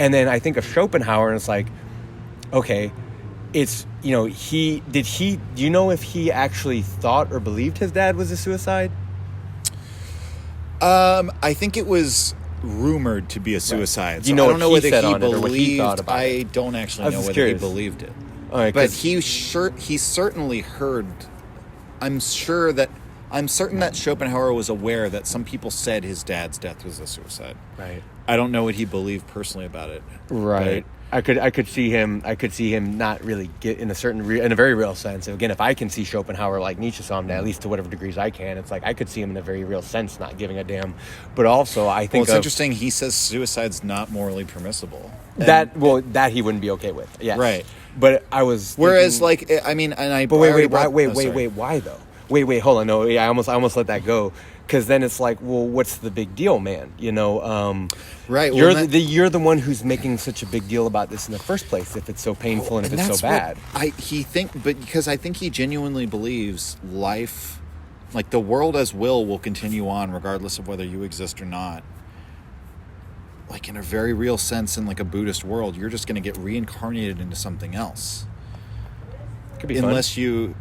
And then I think of Schopenhauer, and it's like, okay, it's, you know, do you know if he actually thought or believed his dad was a suicide? I think it was rumored to be a suicide. Right. So you know, I don't know whether he believed. What he thought about I don't actually know whether curious. he believed it. Right, but he certainly heard. I'm certain that Schopenhauer was aware that some people said his dad's death was a suicide. Right. I don't know what he believed personally about it. Right. I could see him not really get in a very real sense. Again, if I can see Schopenhauer like Nietzsche saw him, at least to whatever degrees I can, it's like I could see him in a very real sense not giving a damn. But also, I think it's interesting. He says suicide's not morally permissible. That he wouldn't be okay with. Yeah. Right. But I was. Whereas, I mean, and I. But wait, why though? Wait, hold on. No, I almost let that go. Because then it's like, well, what's the big deal, man? You know, right? Well, you're the one who's making such a big deal about this in the first place. If it's so painful and if it's so bad, because I think he genuinely believes life, like the world as will continue on regardless of whether you exist or not. Like in a very real sense, in like a Buddhist world, you're just going to get reincarnated into something else. Could be unless fun. you.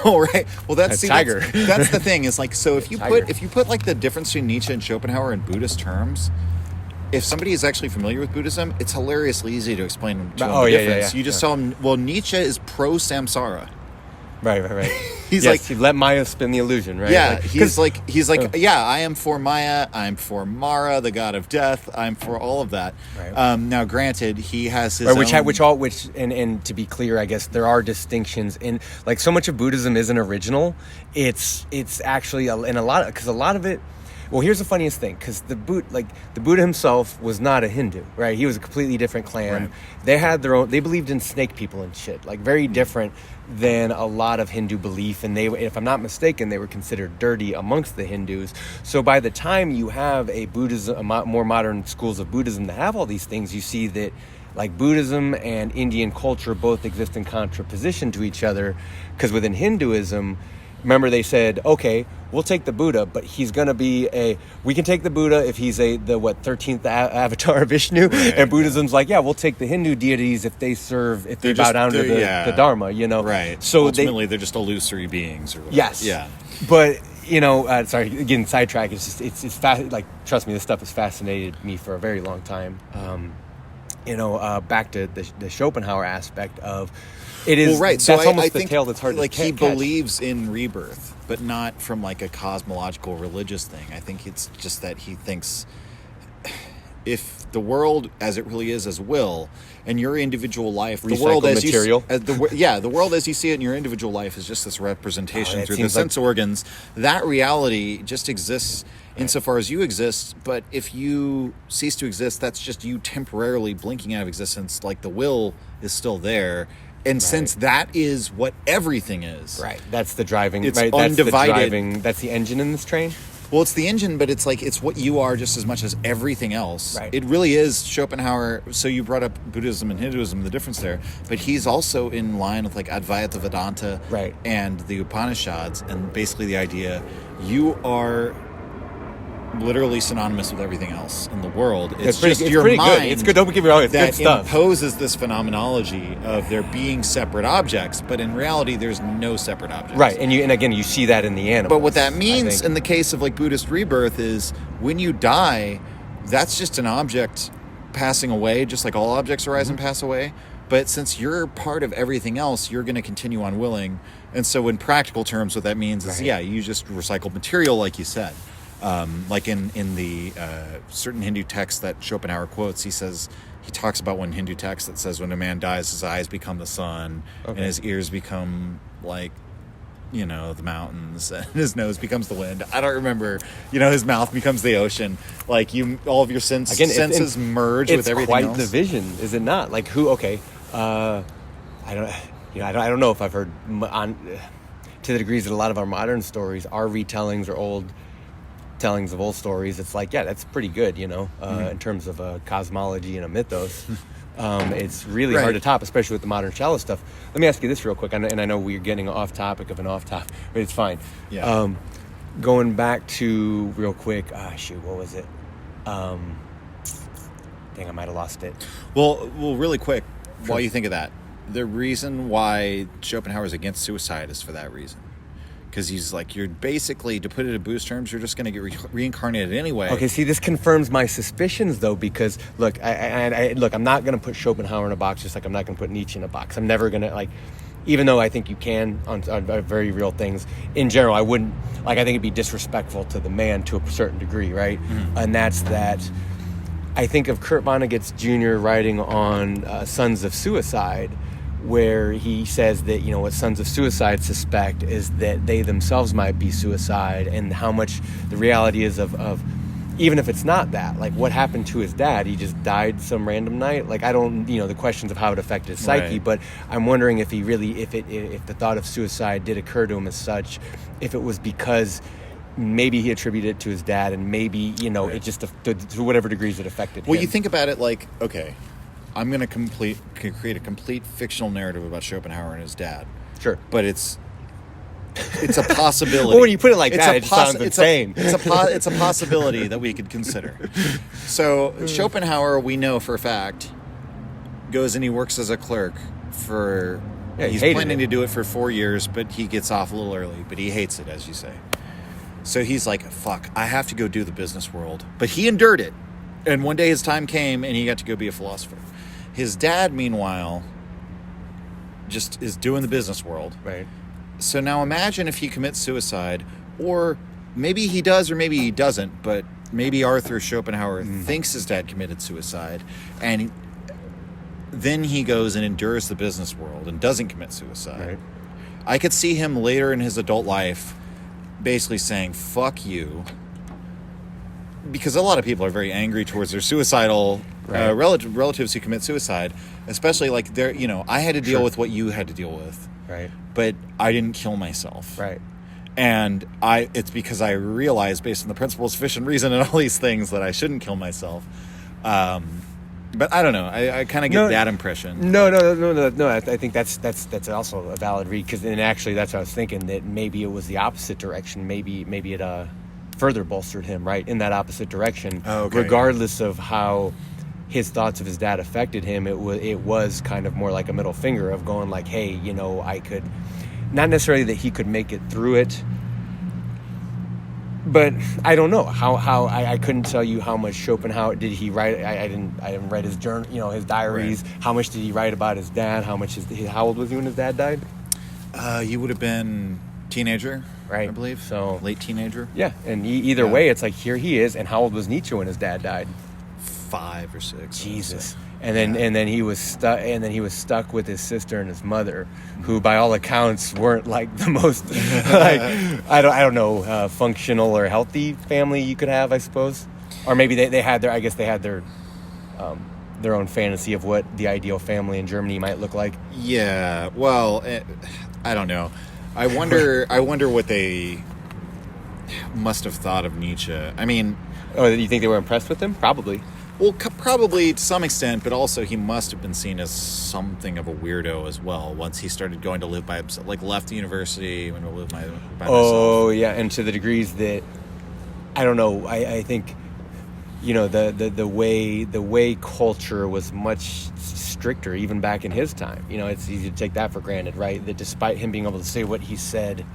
Well, right. Well, that's tiger. That's the thing. Is like, so if you put like the difference between Nietzsche and Schopenhauer in Buddhist terms, if somebody is actually familiar with Buddhism, it's hilariously easy to explain to them the difference. You just tell them, well, Nietzsche is pro samsara. Right. He's let Maya spin the illusion, right? Yeah, he's like, yeah, I am for Maya, I'm for Mara, the god of death, I'm for all of that. Right. Now, granted, he has his and to be clear, I guess there are distinctions in, like, so much of Buddhism isn't original. It's actually in a lot of it. Well, here's the funniest thing, because the Buddha himself was not a Hindu, right? He was a completely different clan. Right. They had their own. They believed in snake people and shit, like very different than a lot of Hindu belief. And they, if I'm not mistaken, they were considered dirty amongst the Hindus. So by the time you have more modern schools of Buddhism that have all these things, you see that like Buddhism and Indian culture both exist in contraposition to each other, because within Hinduism, remember they said, okay, we'll take the Buddha, but he's going to be we can take the Buddha if he's the 13th avatar of Vishnu. Right. And Buddhism's like, yeah, we'll take the Hindu deities if they bow down to the Dharma, you know? Right. So ultimately they're just illusory beings or whatever. Yes. Yeah. But, you know, sorry, getting sidetracked, it's like, trust me, this stuff has fascinated me for a very long time. Back to the Schopenhauer aspect of, it is, well, right. So that's almost the tale that's hard to catch. He believes in rebirth, but not from like a cosmological religious thing. I think it's just that he thinks if the world as it really is as will, and your individual life, the world as material. The world as you see it in your individual life is just this representation through the sense organs. That reality just exists insofar as you exist, but if you cease to exist, that's just you temporarily blinking out of existence. Like the will is still there. And since that is what everything is. Right. That's the driving. It's right? undivided. That's the engine in this train? Well, it's the engine, but it's like, it's what you are just as much as everything else. Right. It really is Schopenhauer. So you brought up Buddhism and Hinduism, the difference there. But he's also in line with like Advaita Vedanta and the Upanishads. And basically the idea, you are literally synonymous with everything else in the world. It's just your mind. Good. It's good. Don't get me wrong. It's good stuff. Imposes this phenomenology of there being separate objects, but in reality, there's no separate objects. Right, and again, you see that in the animals. But what that means in the case of like Buddhist rebirth is when you die, that's just an object passing away, just like all objects arise and pass away. But since you're part of everything else, you're going to continue on willing. And so in practical terms, what that means is, you just recycle material, like you said. Like in the certain Hindu text that Schopenhauer quotes, he talks about one Hindu text that says when a man dies, his eyes become the sun, and his ears become like, the mountains, and his nose becomes the wind. I don't remember, his mouth becomes the ocean. Like all of your senses merge with everything else. It's quite the vision, is it not? Like I don't know if I've heard to the degrees that a lot of our modern stories are retellings or old tellings of old stories. It's like, that's pretty good, in terms of a cosmology and a mythos. It's really hard to top, especially with the modern shallow stuff. Let me ask you this real quick, and I know we're getting off topic of an off topic, but it's fine. Yeah. Going back to real quick, what was it? Dang, I might have lost it. Well, really quick, while you think of that, the reason why Schopenhauer is against suicide is for that reason. Because he's like, you're basically, to put it in Boo's terms, you're just going to get reincarnated anyway. Okay, see, this confirms my suspicions, though, because, look, look, I'm not going to put Schopenhauer in a box, just like I'm not going to put Nietzsche in a box. I'm never going to, like, even though I think you can on very real things, in general, I wouldn't, like, I think it'd be disrespectful to the man to a certain degree, right? Mm-hmm. And that's that. I think of Kurt Vonnegut's Jr. writing on Sons of Suicide, where he says that, what Sons of Suicide suspect is that they themselves might be suicide, and how much the reality is of even if it's not that, like, what happened to his dad? He just died some random night. Like, I don't, the questions of how it affected his psyche, right. But I'm wondering if he really, if the thought of suicide did occur to him as such, if it was because maybe he attributed it to his dad, and maybe, right. It just, to whatever degrees it affected him. Well, you think about it like, okay, I'm going to create a complete fictional narrative about Schopenhauer and his dad. Sure. But it's a possibility. Well, when you put it like that, it sounds insane. It's a possibility that we could consider. So Schopenhauer, we know for a fact, goes and he works as a clerk for... Yeah, he's planning to do it for 4 years, but he gets off a little early. But he hates it, as you say. So he's like, fuck, I have to go do the business world. But he endured it. And one day his time came and he got to go be a philosopher. His dad, meanwhile, just is doing the business world. Right. So now imagine if he commits suicide, or maybe he does or maybe he doesn't, but maybe Arthur Schopenhauer thinks his dad committed suicide, and then he goes and endures the business world and doesn't commit suicide. Right. I could see him later in his adult life basically saying, fuck you, because a lot of people are very angry towards their suicidal relatives who commit suicide, especially like they're, I had to deal with what you had to deal with. Right. But I didn't kill myself. Right. And it's because I realized, based on the principle of sufficient reason and all these things, that I shouldn't kill myself. But I don't know. I kind of get that impression. No. I think that's also a valid read, because then actually that's what I was thinking, that maybe it was the opposite direction. Maybe it further bolstered him, right, in that opposite direction. Oh, okay. Regardless of how his thoughts of his dad affected him, it was kind of more like a middle finger of going like, hey, I could, not necessarily that he could make it through it, but I don't know how I couldn't tell you how much Schopenhauer did he write. I didn't write his journal, his diaries. Right. How much did he write about his dad? How old was he when his dad died? You would have been teenager, right? I believe so, late teenager. Yeah, and either way, it's like, here he is, and how old was Nietzsche when his dad died? 5 or 6. Jesus. And then he was stuck. And then he was stuck with his sister and his mother, who, by all accounts, weren't like the most like I don't know functional or healthy family you could have, I suppose. Or maybe they had their own fantasy of what the ideal family in Germany might look like. Yeah. Well, I don't know. I wonder what they must have thought of Nietzsche. I mean, oh, you think they were impressed with him? Probably. Well, probably to some extent, but also he must have been seen as something of a weirdo as well once he started going to live by himself, like left the university, went to live by himself. Oh, yeah, and to the degrees that, I don't know, I think, the way culture was much stricter even back in his time. It's easy to take that for granted, right? That despite him being able to say what he said,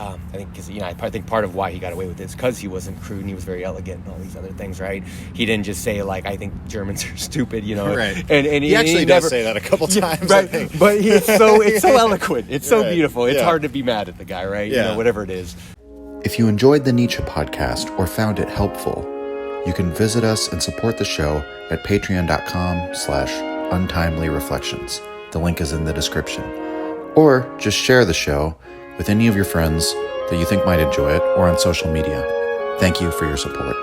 I think because I think part of why he got away with this because he wasn't crude and he was very elegant and all these other things, right? He didn't just say like, I think Germans are stupid, right? And he actually does say that a couple times, right? I think. But it's so eloquent, it's so beautiful. It's yeah. hard to be mad at the guy, right? Yeah. Whatever it is. If you enjoyed the Nietzsche podcast or found it helpful, you can visit us and support the show at patreon.com/untimely-reflections. The link is in the description. Or just share the show with any of your friends that you think might enjoy it or on social media. Thank you for your support.